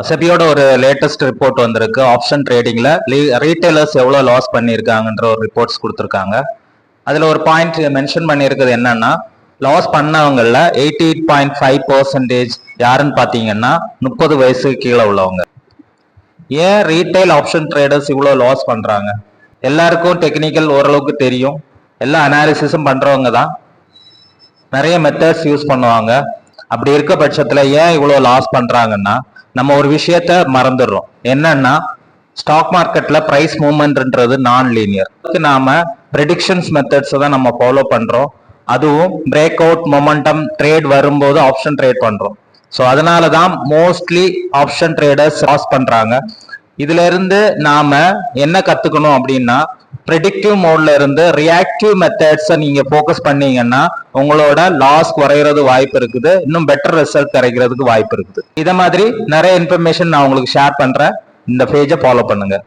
செபியோட ஒரு latest report வந்திருக்கு. Option ட்ரேடிங்ல retailers எவ்வளவு லாஸ் பண்ணியிருக்காங்கன்ற ஒரு ரிப்போர்ட்ஸ் கொடுத்துருக்காங்க. அதுல ஒரு பாயிண்ட் மென்ஷன் பண்ணியிருக்கிறது என்னன்னா, லாஸ் பண்ணவங்கள 88.5% யாருன்னு பாத்தீங்கன்னா 30 வயசுக்கு கீழே உள்ளவங்க. ஏன் ரீட்டைல் ஆப்ஷன் ட்ரேடர்ஸ் இவ்வளவு லாஸ் பண்றாங்க? எல்லாருக்கும் டெக்னிக்கல் ஓரளவுக்கு தெரியும், எல்லா அனாலிசிஸும் பண்றவங்க தான், நிறைய மெத்தட்ஸ் யூஸ் பண்ணுவாங்க. அப்படி இருக்க பட்சத்துல ஏன் இவ்வளவு லாஸ் பண்றாங்கன்னா, நம்ம ஒரு விஷயத்த மறந்துடுறோம். என்னன்னா, ஸ்டாக் மார்க்கெட்ல பிரைஸ் மூவ்மெண்ட்ன்றது நான் லீனியர். நாம ப்ரெடிக்ஷன்ஸ் மெத்தட்ஸ் தான் நம்ம ஃபாலோ பண்றோம். அதுவும் பிரேக் அவுட் மொமெண்டம் ட்ரேட் வரும்போது ஆப்ஷன் ட்ரேட் பண்றோம். ஸோ அதனால தான் மோஸ்ட்லி ஆப்ஷன் ட்ரேடர்ஸ் லாஸ் பண்றாங்க. இதுல இருந்து நாம என்ன கத்துக்கணும் அப்படின்னா, ப்ரெடிக்டிவ் மோட்ல இருந்து ரியாக்டிவ் மெத்தட்ஸை நீங்க ஃபோக்கஸ் பண்ணீங்கன்னா உங்களோட லாஸ் குறையிறது வாய்ப்பு இருக்குது, இன்னும் பெட்டர் ரிசல்ட் கிடைக்கிறதுக்கு வாய்ப்பு இருக்குது. இத மாதிரி நிறைய இன்ஃபர்மேஷன் நான் உங்களுக்கு ஷேர் பண்றேன். இந்த பேஜை ஃபாலோ பண்ணுங்க.